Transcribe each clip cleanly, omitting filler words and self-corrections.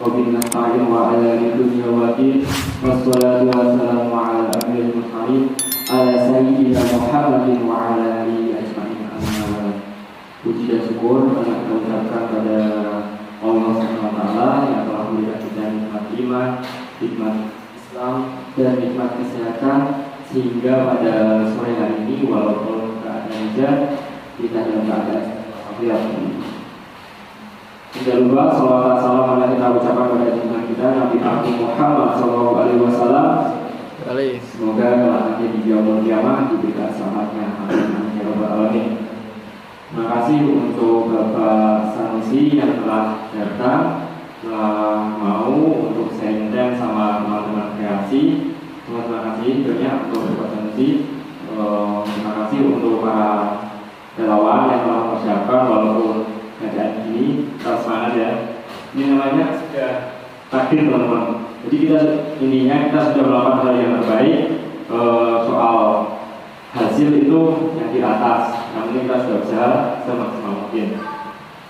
wabillahi nasta'in wa ala dunya wa din wassalatu wassalamu ala abiyil mursalin ala sayyidina Muhammadin wa ala alihi ajma'in. Puji dan syukur kita ucapkan pada Allah Subhanahu wa taala yang telah memberikan kita nikmat iman, nikmat Islam dan nikmat kesehatan sehingga pada sore hari ini walaupun keadaan hujan kita dalam keadaan sehat. Tidak lupa salawat salam yang kita ucapkan pada junjungan kita Nabi Muhammad SAW. Semoga nanti di yaumul qiyamah diberikan selamatnya. Amin ya rabbal alamin. Terima kasih untuk Bapak Sanusi yang telah datang, telah mau untuk sharing sama teman-teman kreasi. Terima kasih banyak untuk Bapak Sanusi. Terima kasih untuk para relawan yang telah mempersiapkan walaupun keadaan ini tetap semangat ya. Ini namanya sudah takdir teman-teman. Jadi kita sudah melakukan hal yang terbaik. Soal hasil itu yang di atas. Namun kita sudah berusaha semaksimal mungkin.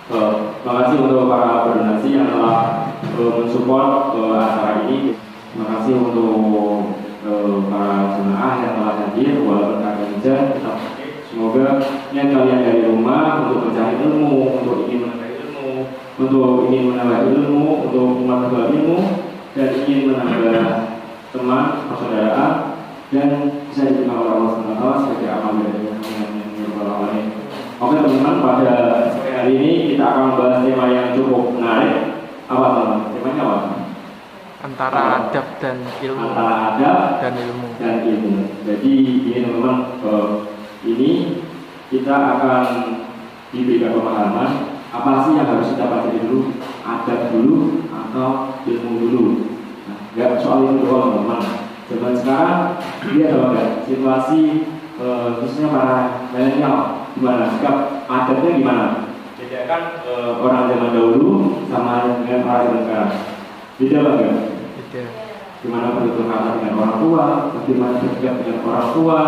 Terima kasih untuk para berdonasi yang telah mensupport acara ini. Terima kasih untuk para jemaah yang telah hadir walaupun keadaan hujan. Semoga niat kalian dari rumah untuk mencari ilmu, untuk ingin menambah ilmu, untuk menambah ilmu, dan ingin menambah teman, persaudaraan, dan bisa diterima oleh Allah SWT sebagai amal dari Allah. Oke teman-teman, pada sore hari ini kita akan membahas tema yang cukup menarik. Apa teman? Temanya apa? Antara adab dan ilmu. Antara adab dan ilmu. Jadi ini teman-teman, ini kita akan diberikan pemahaman apa sih yang harus kita pelajari dulu, adab dulu atau ilmu dulu. Nah, nggak soal itu doang teman-teman. Zaman sekarang dia tahu nggak situasi khususnya para milenial gimana, sikap adabnya gimana? Bedakan orang zaman dahulu sama dengan orang zaman sekarang. Beda banget. Beda. Gimana bertutur kata dengan orang tua, bagaimana bersikap dengan orang tua,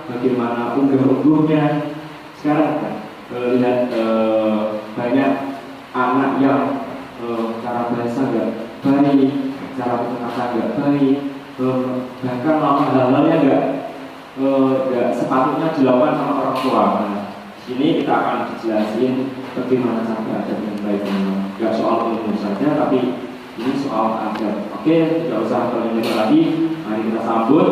bagaimana unggah-ungguhnya. Sekarang kan lihat banyak anak yang cara bahasa nggak baik, cara bertutur kata nggak baik, bahkan melakukan hal-hal yang nggak sepatutnya dilakukan sama orang tua. Nah, sini kita akan dijelasin bagaimana cara beradab yang baik. Nggak soal ilmu saja, tapi ini soal adab. Oke, tidak usah terlalu lagi. Mari kita sambut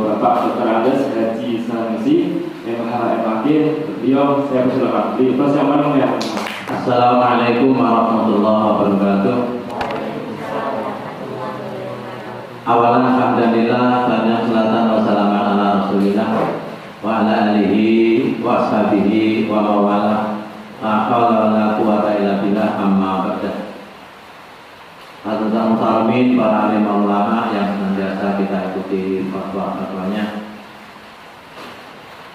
Bapak Dr. Andes Haji Sanusi, MH. Beliau, saya persilakan. Beliau persiapan ya. Assalamualaikum warahmatullahi wabarakatuh. Awalan alhamdulillah, banyak salatan wassalamu ala rasulillah wa ala alihi wa ashabihi wa mawala la hawla wa la quwwata illa billah amma ba'da. Hadirin muslimin, para alim ulama yang senantiasa kita ikuti fatwa-fatwanya.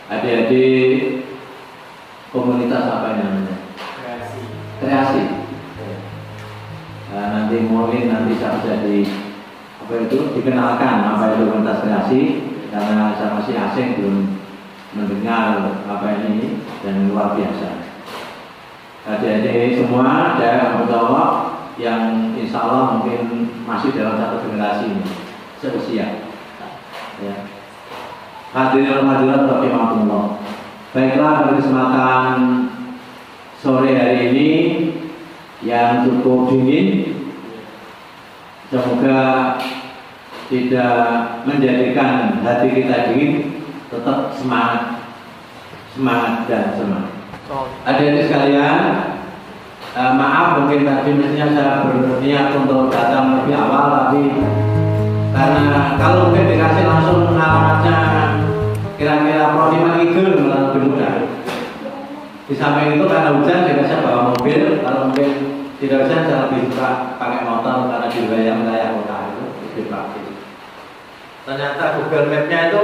Adik-adik komunitas apa yang namanya? Kreasi. Nah, nanti mulai saya jadi dikenalkan apa itu komunitas kreasi karena saya masih asing belum mendengar apa ini dan luar biasa. Adik-adik semua daerah bertawak yang insya Allah mungkin masih dalam satu generasi ini seusia. Ya. Hadirin hadirat rahimakumullah. Baiklah, berkesempatan sore hari ini yang cukup dingin, semoga tidak menjadikan hati kita dingin, tetap semangat dan semangat. Adik-adik sekalian, maaf mungkin tadi mestinya saya berniat untuk datang lebih awal, tapi karena kalau mungkin dikasih langsung alamatnya kira-kira Proviman Kidul malah lebih mudah. Di samping itu karena hujan jadi saya bawa mobil, kalau mungkin tidak hujan saya lebih suka pakai motor karena di wilayah kota itu lebih praktis. Ternyata Google Map-nya itu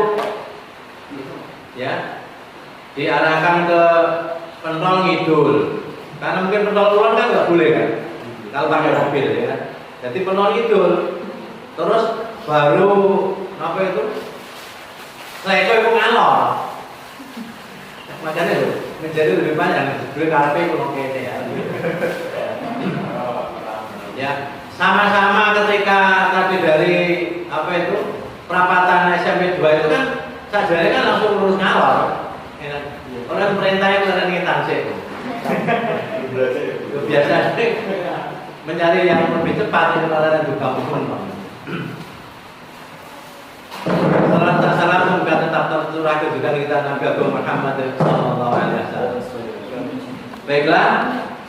ya diarahkan ke Pentol Ngidul. Karena mungkin Pentol Kulon kan nggak boleh kan, kalau pakai mobil ya. Jadi Pentol Ngidul, terus baru apa itu? Saya itu ngalor. Makanya loh, menjadi lebih banyak. Dulu karpe kalau kayaknya ya. Ya, sama-sama ketika tadi dari apa itu perapatan SMP 2 itu kan sajane kan langsung lurus ngalor. Ya. Orang perintah yang ingin tansik. Biasa mencari yang lebih cepat itu kalau juga pun. Salam semoga tetap tercurah juga kita Nabi Muhammad sallallahu alaihi wasallam. Baiklah,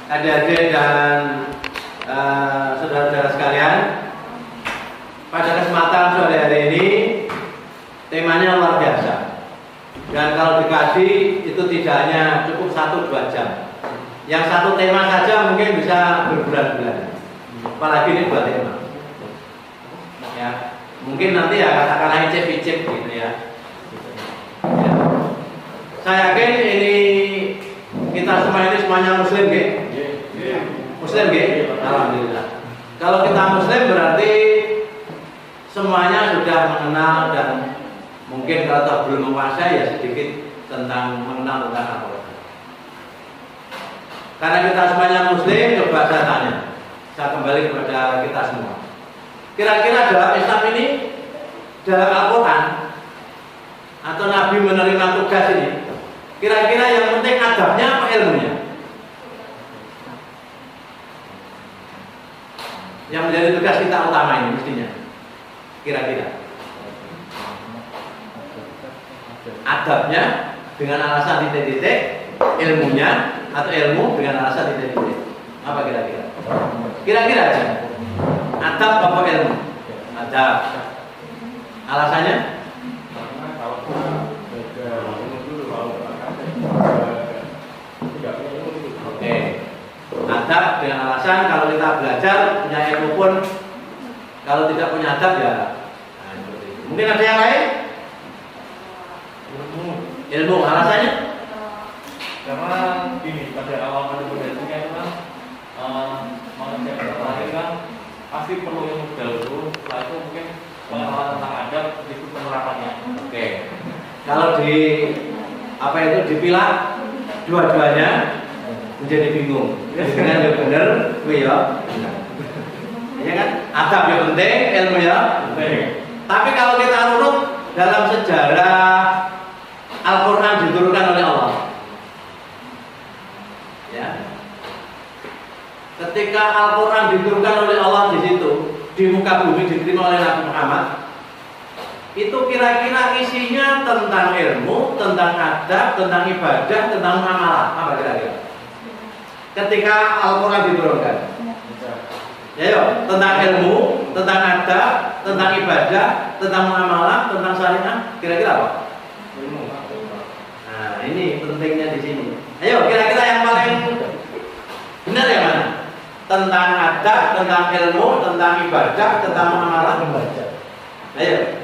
adik-adik dan saudara-saudara sekalian, pada kesempatan sore hari ini temanya luar biasa. Dan kalau dikasih itu tidak hanya cukup 1-2 jam. Yang satu tema saja mungkin bisa berbulan-bulan. Apalagi ini 2 tema. Ya, mungkin nanti ya katakanlah icip-icip gitu ya. Saya yakin ini kita semua ini semuanya muslim nggih? Muslim nggih? Alhamdulillah. Kalau kita muslim berarti semuanya sudah mengenal dan mungkin kalau belum menguasai ya sedikit tentang mengenal tentang Al-Quran. Karena kita semuanya muslim, coba saya tanya. Saya kembali kepada kita semua. Kira-kira dalam Islam ini, dalam Al-Quran atau Nabi menerima tugas ini, kira-kira yang penting adabnya apa ilmunya? Yang menjadi tugas kita utama ini mestinya. Kira-kira adabnya dengan alasan titik-titik, ilmunya atau ilmu dengan alasan titik-titik. Apa kira-kira? Kira-kira aja. Adab apa ilmu? Adab. Alasannya? Oke. Adab dengan alasan kalau kita belajar punya ilmu pun kalau tidak punya adab ya. Nah, mungkin ada yang lain? Ilmu alasannya? Karena gini, pada awal pendidikannya itu kan manusia terlahir kan pasti perlu ilmu dahulu, setelah itu mungkin pengetahuan tentang adab itu penerapannya. Oke. Kalau di apa itu dipilah dua-duanya menjadi bingung. Dengan yang benar, ya. Ya kan? Adab yang penting, ilmu ya penting. Tapi kalau kita urut dalam sejarah Al-Quran diturunkan oleh Allah. Ya. Ketika Al-Quran diturunkan oleh Allah di situ, di muka bumi diterima oleh Nabi Muhammad, itu kira-kira isinya tentang ilmu, tentang adab, tentang ibadah, tentang muamalah. Apa kira-kira? Ketika Al-Quran diturunkan, ya yuk, tentang ilmu, tentang adab, tentang ibadah, tentang muamalah, tentang syariat, kira-kira apa? Nah, ini pentingnya di sini. Ayo, kira-kira yang paling benar yang mana? Tentang adab, tentang ilmu, tentang ibadah, tentang muamalah. Ayo.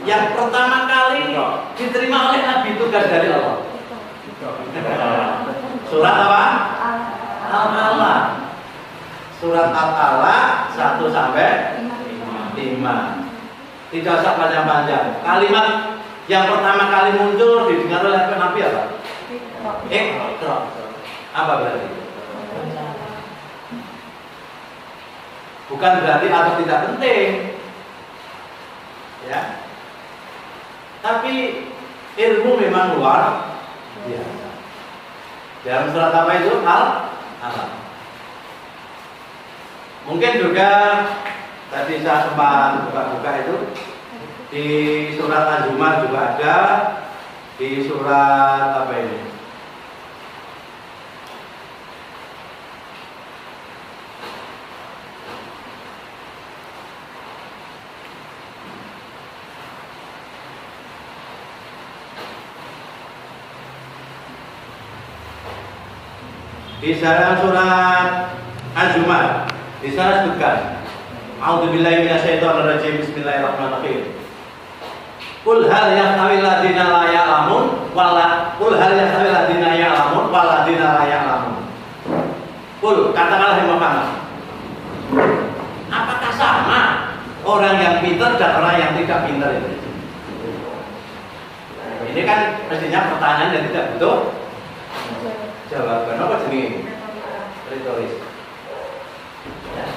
Yang pertama kali diterima oleh Nabi tugas dari Allah. Surat apa? Al-Alaq. Surat Al-Alaq 1 sampai 5. Tidak usah panjang-panjang. Kalimat yang pertama kali muncul didengar oleh Nabi apa? Iqra. Apa berarti? Bukan berarti atau tidak penting. Ya. Tapi ilmu memang luar biasa. Dalam surat apa itu? Al-Alaq. Mungkin juga tadi saya sempat buka-buka itu di surat Al-Zumar juga ada, di surat apa ini? Di dalam surat Az-Zumar, di sana disebutkan, A'udzubillahi minasyaitonir rajim, bismillahirrahmanirrahim. Qul hal yastawi alladziina la ya'lamun wala qul hal yastawi alladziina ya'lamun wal ladziina la ya'lamun. Qul, katakanlah Muhammad, apakah sama orang yang pintar dan orang yang tidak pintar itu? Ini kan mestinya pertanyaan yang tidak butuh jawaban. Apa jenis? retoris. Ya.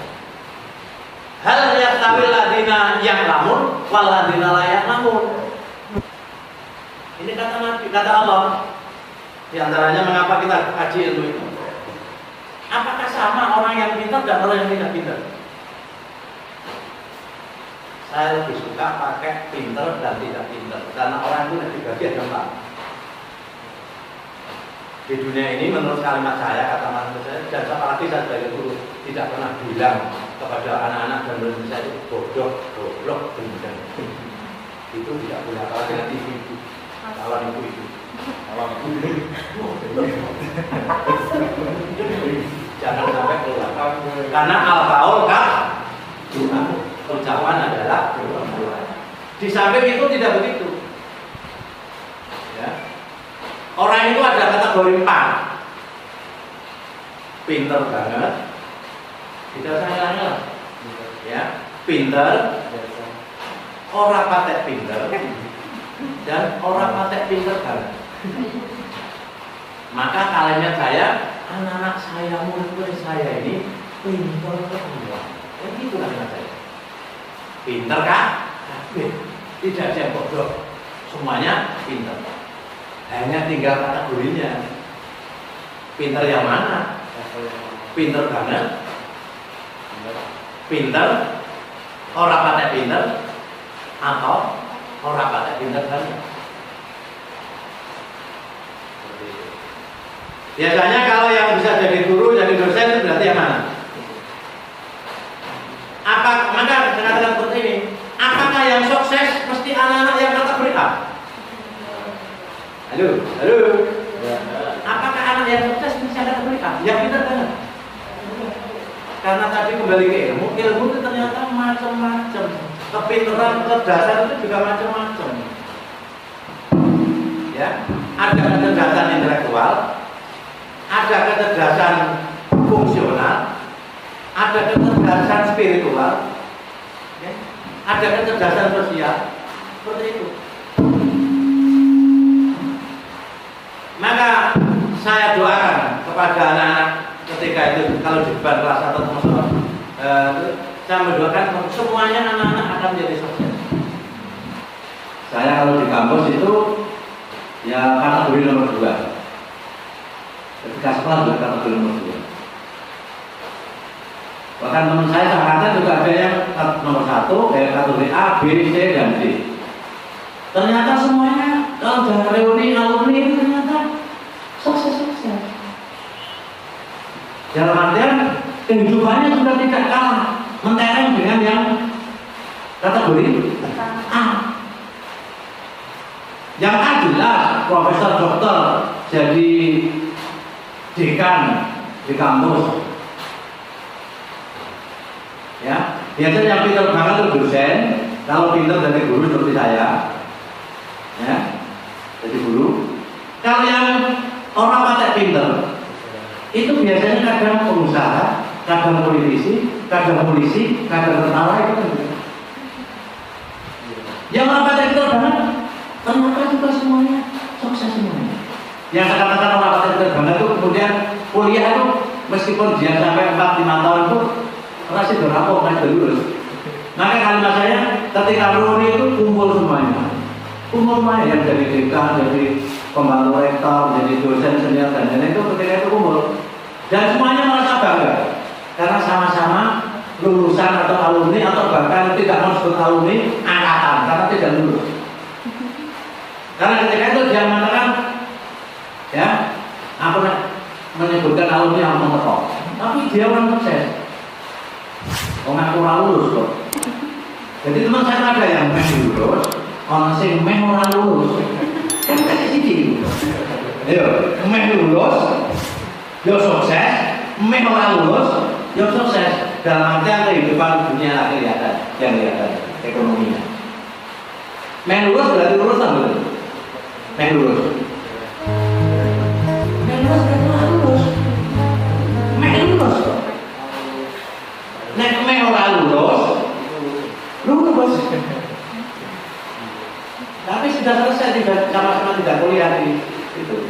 Hal yastawi ladina yang lamun wal ladina la ya'lamun. Ini kata Nabi, kata Allah. Di antaranya mengapa kita kaji ilmu itu? Apakah sama orang yang pintar dan orang yang tidak pintar? Saya lebih suka pakai pintar dan tidak pintar karena orang itu lebih dibagi ada 4. Di dunia ini menurut kalimat saya, kata mantu saya, dan apalagi saya sebagai guru tidak pernah bilang kepada anak-anak dan murid saya itu bodoh, goblok, gendang. Itu tidak boleh, apalagi nanti ibu, kawan ibu, jangan sampai keluar. Karena al-qaul kan ucapan adalah di samping itu tidak begitu. Ya. Orang itu ada kategori 4. Pinter banget. Tidak sayangnya. Ya, pinter. Orang patek pinter. Dan orang patek pinter banget. Maka kalimat saya, anak-anak saya, murid-murid saya ini pinter semua. Itu kalimat saya. Pinter kan? Tidak ada yang bodoh. Semuanya pinter. Hanya tinggal kategorinya. Pinter yang mana? Pinter banget. Pinter. Orang patek pinter. Atau orang patek pinter banget. Biasanya kalau yang bisa jadi guru, jadi dosen itu berarti yang mana? Maka dengan seperti ini, apakah yang sukses mesti anak-anak yang kategori A? Halo. Apakah anak yang sukses mesti ada kategori A? Yang pintar banget. Karena tadi kembali ke ilmu itu ternyata macam-macam. Kepintaran, kecerdasan itu juga macam-macam. Ya, ada kecerdasan intelektual, ada kecerdasan fungsional, ada kecerdasan spiritual, ya, ada kecerdasan sosial, seperti itu. Maka saya doakan kepada anak-anak ketika itu kalau di depan kelas atau teman-teman, saya mendoakan semuanya anak-anak akan menjadi sukses. Saya kalau di kampus itu ya kategori nomor 2. Ketika sekolah juga kategori nomor 2. Bahkan teman saya angkatan juga ada yang nomor 1, kategori A, B, C, dan D. Ternyata semuanya kalau sudah reuni alumni itu ternyata sukses-sukses. Dalam artian kehidupannya sudah tidak kalah mentereng dengan yang kategori A. Yang A jelas profesor dokter jadi dekan di kampus. Ya, biasanya yang pintar banget itu dosen. Kalau pintar dari guru seperti saya, ya, jadi guru. Kalau yang orang patek pintar, itu biasanya kadang pengusaha, kadang politisi, kadang polisi, kadang tentara itu kan. Yang orang patek pintar banget, ternyata juga semuanya sukses semuanya. Yang kata-kata orang patek pintar banget itu kemudian kuliah itu meskipun dia sampai 4-5 tahun itu masih berapa masih lulus. Maka kalimat saya ketika reuni itu kumpul semuanya. Kumpul semuanya yang jadi dekan, jadi pembantu rektor, jadi dosen senior dan lain itu ketika itu kumpul. Dan semuanya merasa bangga karena sama-sama lulusan atau alumni atau bahkan tidak mau disebut alumni angkatan karena tidak lulus. Karena ketika itu dia mengatakan, ya, aku menyebutkan alumni yang mengetok, tapi dia orang sukses. Orang kurang lulus kok. Jadi teman saya ada yang lulus, orang sing orang lulus. Kan kasih sini. Ayo, lulus, yo sukses, orang lulus, yo sukses. Dalam artian kehidupan dunia kelihatan, yang kelihatan ekonominya. Lulus berarti lulus apa betul? Lulus. Lulus berarti lulus. Lulus. Nek orang lulus. Tapi sudah selesai, tidak sama-sama tidak kuliah di itu.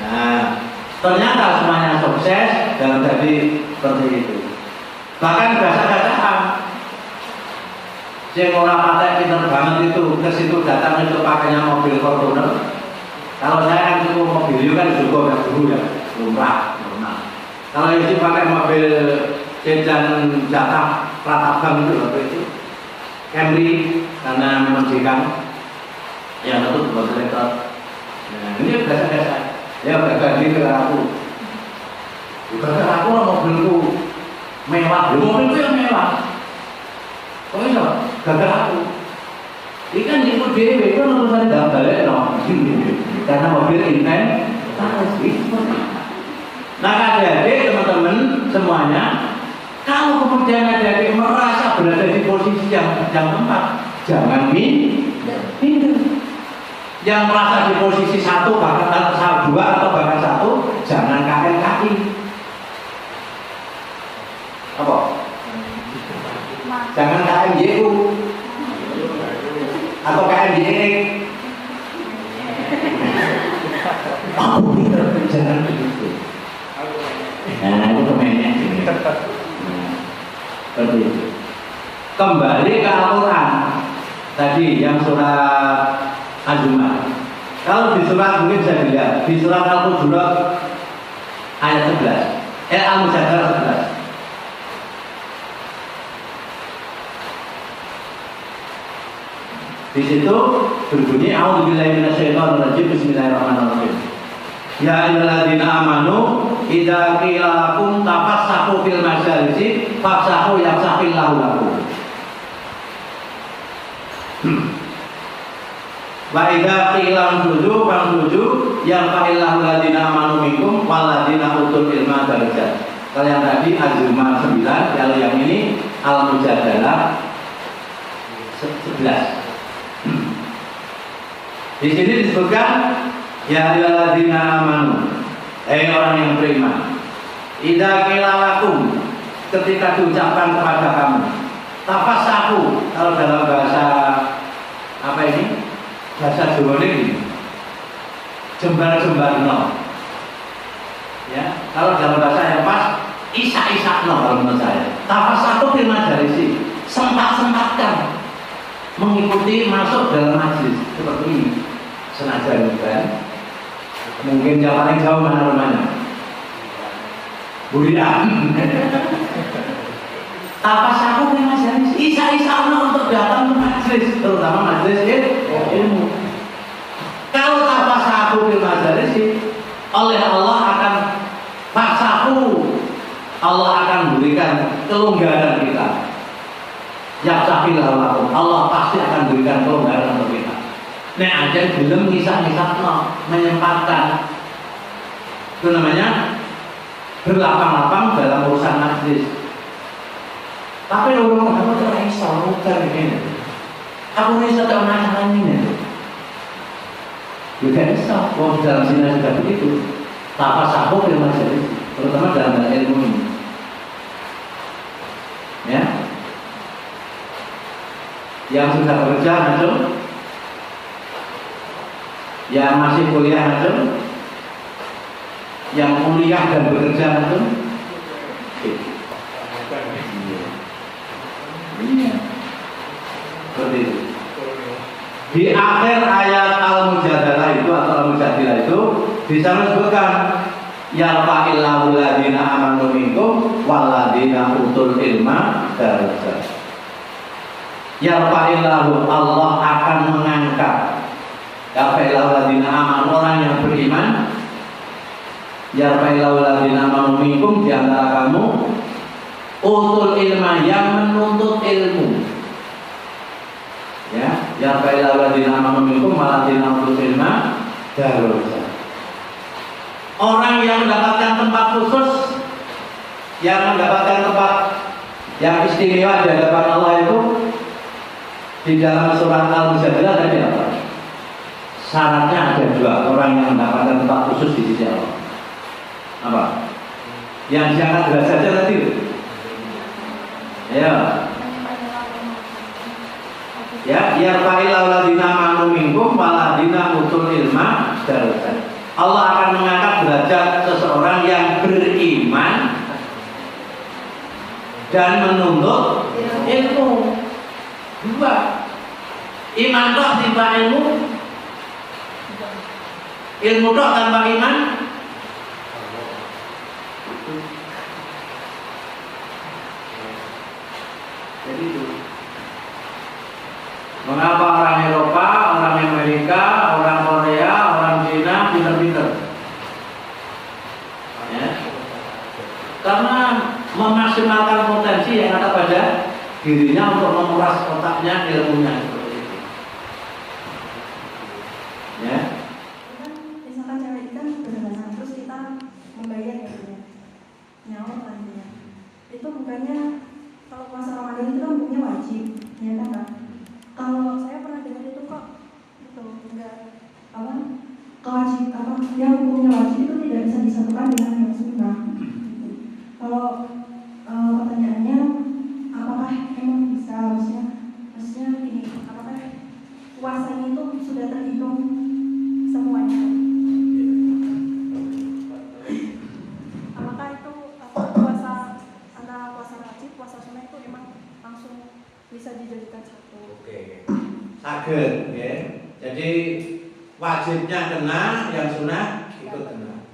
Nah, ternyata semuanya sukses. sukses dalam jadi seperti itu. Bahkan gacak-gacakan. Yang orang patek pinter banget itu ke situ datang itu pakainya mobil Fortuner. Kalau saya kan cukup mobil itu kan juga udah dulu ya, lumrah, normal. Kalau itu pakai mobil sedan jatah Prataban itu waktu itu Camry karena memang jikang yang itu buat rekor. Nah, ini biasa-biasa. Ya berbagi ke aku. Bukan aku lah mobilku mewah. Mobilku yang mewah. Oh iya, gagal aku. Ini kan itu dewe itu urusan dalam balik no. Karena mobil invent. Nah adik-adik teman-teman semuanya, kalau kemudian adik-adik merasa berada di posisi yang tepat, jangan minder. Yang merasa di posisi satu bahkan dua atau bahkan satu, jangan kaki. Apa? Jangan KMYU atau KMYE. Aku pinter, jangan begitu. Nah, itu kemennya sini. Seperti itu. Kembali ke Al-Quran tadi yang surat Az-Zumar. Kalau di surat mungkin bisa dilihat di surat Al-Hujurat ayat 11, Al-Mujadalah 11. Di situ berbunyi A'udzubillahi minasyaitonirrajim bismillahirrahmanirrahim. Ya ayyuhalladzina amanu idza qila lakum tafassahu fil majalisi fafsahu yafsahillahu lakum. Wa idza qila fansuju yarfa'illahu alladzina amanu minkum walladzina utul ilma darajat. Kalau yang tadi Az-Zumar 9, kalau yang ini Al-Mujadalah 11. Di sini disebutkan ya ayyuhalladzina amanu, orang yang beriman. Idza qila lakum, ketika diucapkan kepada kamu, tafassahu, kalau dalam bahasa apa ini? Bahasa Jawa ini jembar-jembarno. Ya, kalau dalam bahasa yang pas isak-isakno kalau menurut saya. Tafassahu fil majalisi, sempat-sempatkan mengikuti masuk dalam majlis seperti ini. Senajan kan mungkin yang paling jauh mana rumahnya Buria. Tafassahu fil majalis, isa-isakno untuk datang ke majlis, terutama majlis ilmu. Kalau tafassahu fil majalis, oleh Allah akan fasahu, Allah akan berikan kelonggaran kita. Yafsahillahu lakum, Allah pasti akan berikan kelonggaran untuk kita. Nek aja belum ngisah-ngisahno, menyempatkan. Itu namanya berlapang-lapang dalam urusan majlis. Tapi orang aku tuh iso muter begini. Aku iso tak masalah ini. Juga iso. Wong dalam sini sudah begitu. Tafassahu fil majalis, terutama dalam ilmu ini. Ya. Yang sudah bekerja macam, yang masih kuliah macam, yang kuliah dan bekerja macam. Seperti itu. Di akhir ayat Al-Mujadalah itu atau Al-Mujadilah itu bisa disebutkan yarfa'illahu alladzina amanu minkum walladzina utul ilma darajat. Yarfa'illahu, Allah akan mengangkat. Yarfa'illahu alladzina amanu, orang yang beriman. Yarfa'illahu alladzina amanu minkum, di antara kamu, utul ilma, yang menuntut ilmu. Ya, yarfa'illahu alladzina amanu minkum walladzina utul ilma darajat. Orang yang mendapatkan tempat khusus, yang mendapatkan tempat yang istimewa di hadapan Allah itu, di dalam surat Al-Mujadilah tadi apa? Syaratnya ada dua, orang yang mendapatkan tempat khusus di sisi Allah. Apa? Yang diangkat derajatnya tadi. Ya. Ya, yarfa'illahu alladzina amanu minkum walladzina utul ilma darajat. Allah akan mengangkat derajat seseorang yang beriman dan menuntut ilmu. Dua, iman tok tanpa ilmu, ilmu tok tanpa iman. Jadi itu. Mengapa orang Eropa, orang Amerika, orang Korea, orang Cina pinter-pinter? Ya. Karena memaksimalkan potensi yang ada pada dirinya untuk menguras otaknya, ilmunya seperti itu. Ya. Misalkan cewek itu kan berdandan, terus kita membayar ya, nyawa tadinya. Itu bukannya kalau puasa Ramadan itu kan hukumnya wajib, ya kan? Kalau saya pernah dengar itu kok, itu enggak apa kewajib apa yang hukumnya wajib itu tidak bisa disatukan dengan yang sunnah. Kalau pertanyaannya apakah emang bisa, maksudnya gini, apakah puasanya itu sudah terhitung semuanya? Apakah itu puasa antara puasa wajib, puasa sunnah itu emang langsung bisa dijadikan satu? Oke, saged ya. Jadi wajibnya kena, yang sunnah ikut kena.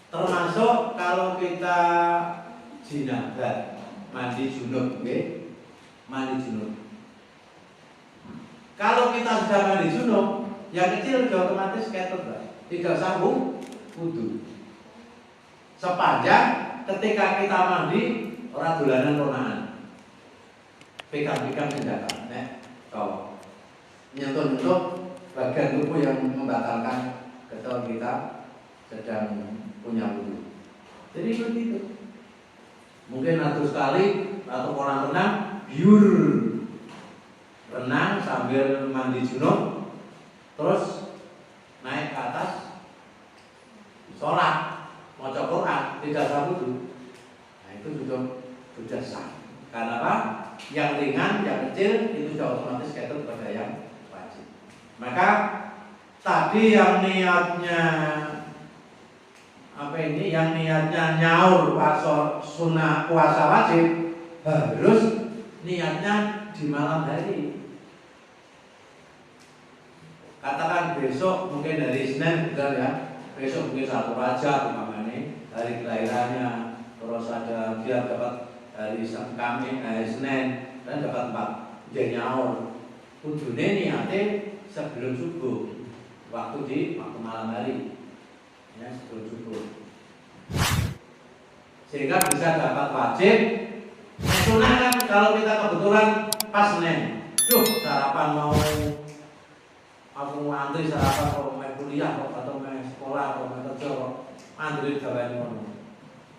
Termasuk kalau kita jinabat, mandi junub, okay? Mandi junub. Kalau kita sudah mandi junub, yang kecil sudah otomatis ketut, tidak sambung wudu. Sepanjang ketika kita mandi orang dolanan ronaan, pegang-pegang senjata, kalau nyentuh-nyentuh bagian tubuh yang membatalkan ketika kita sedang punya wudu. Jadi begitu. Mungkin 100 kali atau orang renang biur, renang sambil mandi junub, terus naik ke atas sholat, maca Quran, tidak sah wudu. Nah itu sudah sah. Karena apa? Yang ringan, yang kecil itu sudah otomatis ketut pada yang wajib. Maka tadi yang niatnya yang niatnya nyaur puasa sunnah, puasa wajib, harus niatnya di malam hari. Katakan besok mungkin dari Senin, betul ya. Besok mungkin 1 Rajab umpamanya, hari kelahirannya, terus ada dia dapat hari Kamis, Senin, dan dapat 4 dia nyaur. Kudune niatnya sebelum subuh, waktu malam hari. Ya, sebelum subuh, sehingga bisa dapat wajib. Sunnah kan kalau kita kebetulan pas Senin, sarapan mau antri sarapan kalau mau kuliah atau mau sekolah atau mau kerja antri gawean ngono.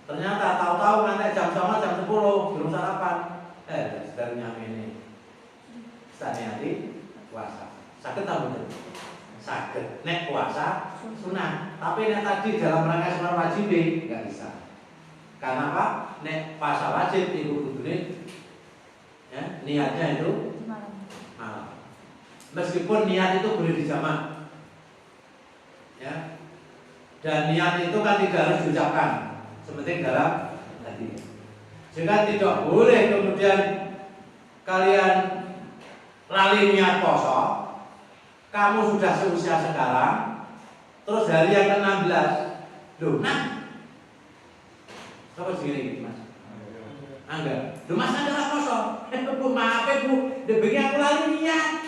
Ternyata tahu-tahu nanti jam 10 belum sarapan, sedang nyampe ini. Saniati puasa. Sakit tak betul? Sakit. Nek puasa sunnah. Tapi nek tadi dalam rangka sunnah wajib nggak bisa. Karena apa? Nek puasa wajib itu kudune ya, niatnya itu malam. Meskipun niat itu boleh dijamak. Ya. Dan niat itu kan tidak harus diucapkan. Seperti dalam tadi. Sehingga tidak boleh kemudian kalian lali niat poso. Kamu sudah seusia sekarang, terus hari yang ke-16, apa segini Mas? Enggak. Mas adalah poso. Bu, maaf Bu, debegi aku lali niat.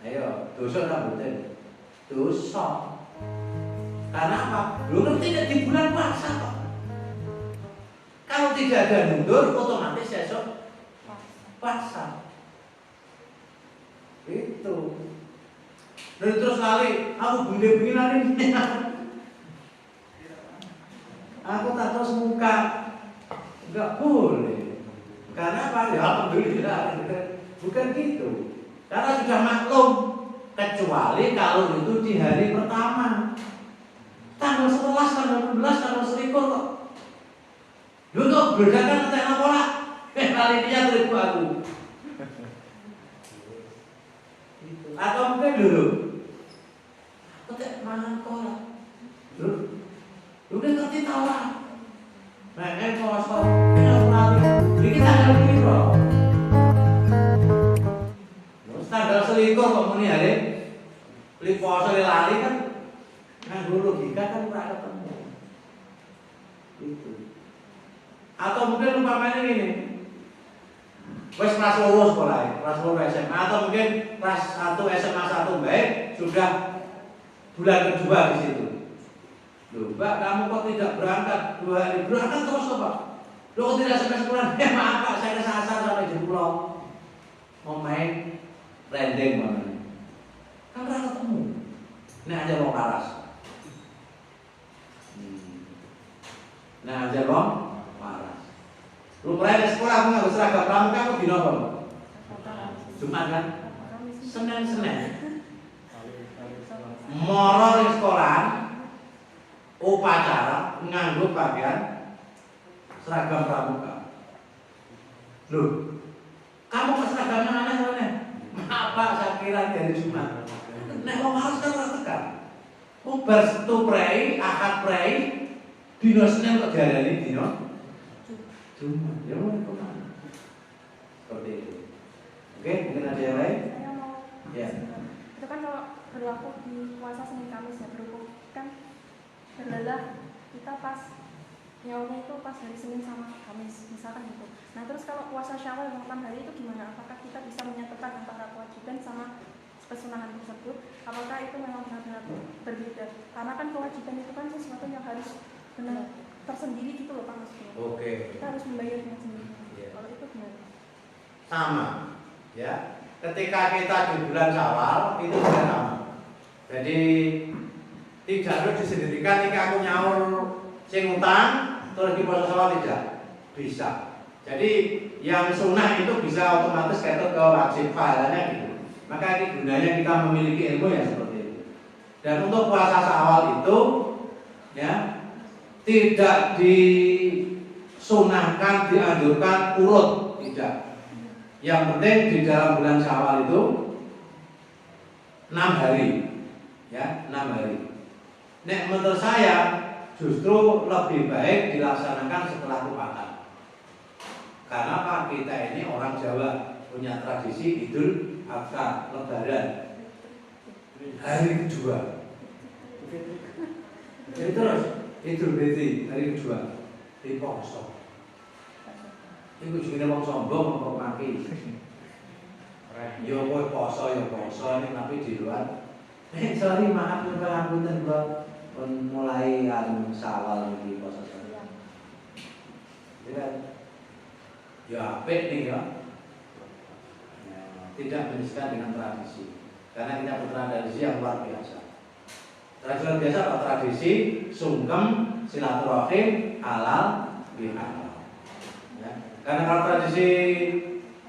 Ayo, dosa tak betul. Dosa. Karena apa? Belum tidak di bulan puasa kok. Kalau tidak ada mundur, otomatis besok puasa. Itu. Dan terus lali, aku bunyi lali. Aku tak terus muka, enggak boleh. Karena apa? Ya alhamdulillah, bukan gitu. Karena sudah maklum, kecuali kalau itu di hari pertama, tanggal 11, tanggal 12, tanggal 11 kok. Dulu bedakan tentang pola, lali dia ribu aku. Atau mungkin dulu, aku tak mana pola. Dulu ngerti tawa. Atau mungkin umpamanya ini, wes kelas loro sekolah, kelas loro SMA, atau mungkin kelas 1 SMA 1 baik sudah bulan kedua di situ. Loh, Mbak, kamu kok tidak berangkat 2 hari? Berangkat terus kok, Pak. Loh, kok tidak sampai sekolah? Ya maaf Pak, saya kesasar sampai di pulau. Mau main landing mana? Kan pernah ketemu. Ini aja mau paras. Nah, aja mau paras. Lu mulai sekolah aku nggak seragam pramuka aku di nopo. Jumat kan? Senin. Moro di sekolah upacara nganggo pakaian seragam pramuka. Loh, kamu ke seragamnya aneh-aneh. Apa saya kira dari Jumat? Nek wong harus kan ora tekan. Wong bar Setu prei, Ahad prei, dino Senin kok diarani dino Jumat. Ya mau kemana? Seperti itu. Oke, mungkin ada yang lain? Saya mau. Ya. Itu kan kalau berlaku di puasa Senin Kamis ya, berhubung kan berlelah kita pas nyaurnya itu pas hari Senin sama Kamis misalkan gitu. Nah terus kalau puasa Syawal yang 8 hari itu gimana? Apakah kita bisa menyatukan antara kewajiban sama kesunahan tersebut? Apakah itu memang benar-benar berbeda? Karena kan kewajiban itu kan sesuatu yang harus benar tersendiri gitu loh Pak maksudnya. Oke. Kita harus membayarnya sendiri. Yeah. Kalau itu gimana? Sama, ya. Ketika kita di bulan Syawal itu juga sama. Jadi tidak harus disendirikan jika aku nyaur sing utang terus di puasa Syawal tidak bisa. Jadi yang sunnah itu bisa otomatis ketut ke wajib pahalanya gitu. Maka ini gunanya kita memiliki ilmu yang seperti itu. Dan untuk puasa Syawal itu ya tidak disunahkan, dianjurkan urut, tidak. Yang penting di dalam bulan Syawal itu 6 hari. Ya, 6 hari. Nek menurut saya justru lebih baik dilaksanakan setelah Ramadan. Karena Pak, kita ini orang Jawa punya tradisi Idul Adha, Lebaran. Hari kedua. Jadi terus Idul Fitri hari kedua di poso. Iku jenenge wong sombong kok maki. Yo kowe poso ini tapi di luar. Sorry maaf ngapunten kula mulai Syawal iki poso. Ya apik nih ya. Tidak menyesuaikan dengan tradisi. Karena kita punya tradisi yang luar biasa. Tradisi luar biasa apa? Tradisi sungkem, silaturahim, halal, bihalal. Ya. Karena kalau tradisi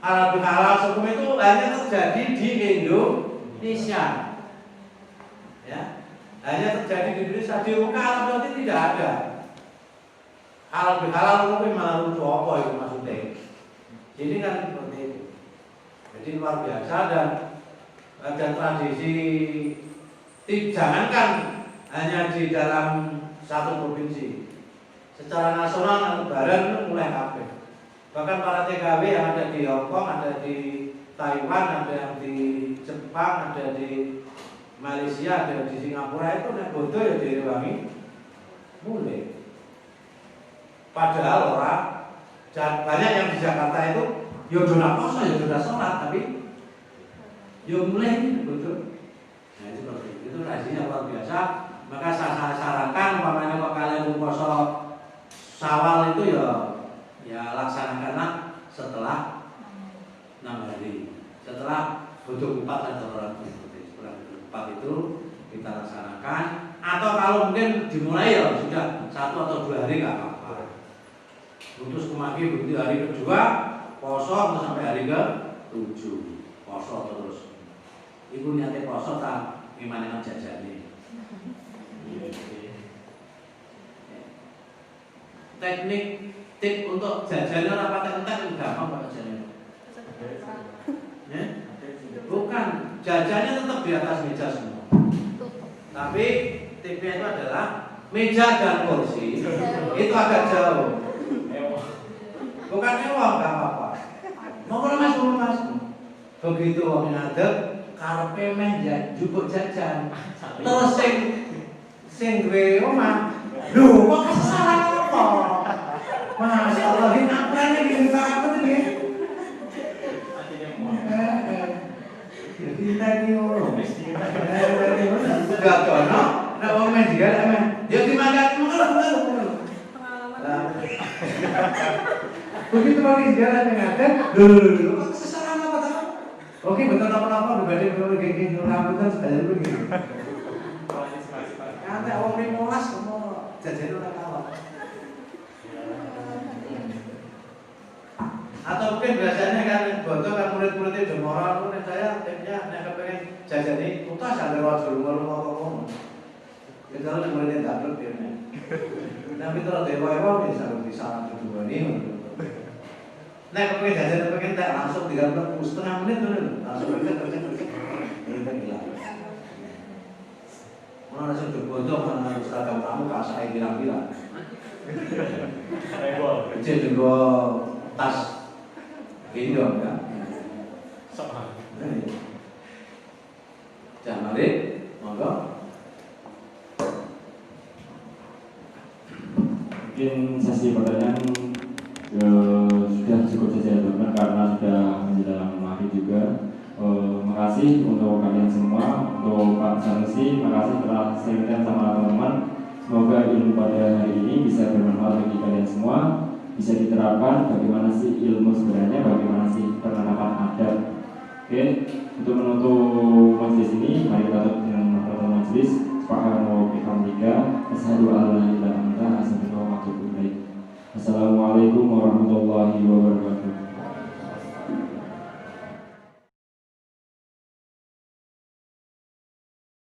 halal bihalal sungkem itu hanya terjadi di Indonesia. Ya. Hanya terjadi di Indonesia. Di muka alam berarti tidak ada. Halal bihalal itu malah lucu apa itu maksudnya. Jadi kan seperti itu. Jadi luar biasa dan tradisi jangankan hanya di dalam satu provinsi, secara nasional Lebaran itu mulai kabeh. Bahkan para TKW yang ada di Hongkong, ada di Taiwan, ada yang di Jepang, ada di Malaysia, ada di Singapura itu nek bodoh ya direwangi mulai. Padahal orang banyak yang di Jakarta itu yo dona poso, yo dona sholat, tapi yo mulai betul. Nah itu seperti itu tradisinya luar biasa. Maka saya sarankan umpamanya kalau kalian poso Syawal itu ya laksanakanlah setelah 6 hari. Setelah butuh 4 atau setelah 4 itu kita laksanakan. Atau kalau mungkin dimulai ya sudah 1 atau 2 hari nggak apa-apa. Terus kemaki begitu hari kedua poso sampai hari ke-7 poso terus. Ibu niatnya poso tak gimana jajane. Teknik tip untuk jajannya apa entek gampang Pak jajannya. Ya? Bukan, jajannya tetap di atas meja semua. Tapi tipnya itu adalah meja dan kursi itu agak jauh. Bukan ewang, gak apa-apa. Mau mas. Begitu wong ngadep, karepe meh njupuk jajan. Terus sing duwe omah, lho kok kesalahan apa? Masya Allah digarek men. Ya dimakan ngono. Begitu lagi digarek ngaten, lho kok kesalahan apa ta? Oke, betul apa-apa dibanding kalau geng-geng rambutan sebenarnya begitu. Nanti awak 15 kamu jajan ora kalah. Atau mungkin biasanya kan bodoh kan murid-muridnya demoral pun saya tipnya nek kepengen jajani utas ada wajar ngomong-ngomong. Kita harus muridnya dapat dia. Tapi terus dewa-dewa bisa kedua ini. Nek kepengen jajan kepengen tak langsung 30 setengah menit tuh langsung kerja. Ini gila. Mana langsung bodoh mana seragam kamu kasih bilang-bilang. Kecil juga tas gendong kan? Sama. Jangan balik, monggo. Mungkin sesi pertanyaan sudah cukup saja teman-teman karena sudah menjelang maghrib juga. Makasih untuk kalian semua, untuk Pak Sanusi, makasih telah sharingkan sama teman-teman. Semoga ilmu pada hari ini bisa bermanfaat bagi kalian semua. Bisa diterapkan bagaimana sih ilmu sebenarnya, bagaimana sih penerapan adab. Oke, untuk menutup majelis ini, mari kita tutup dengan pertemuan majelis. Subhanallahi wa bihamdika, asyhadu an la ilaha illa anta, astaghfiruka wa atubu ilaik. Assalamualaikum warahmatullahi wabarakatuh.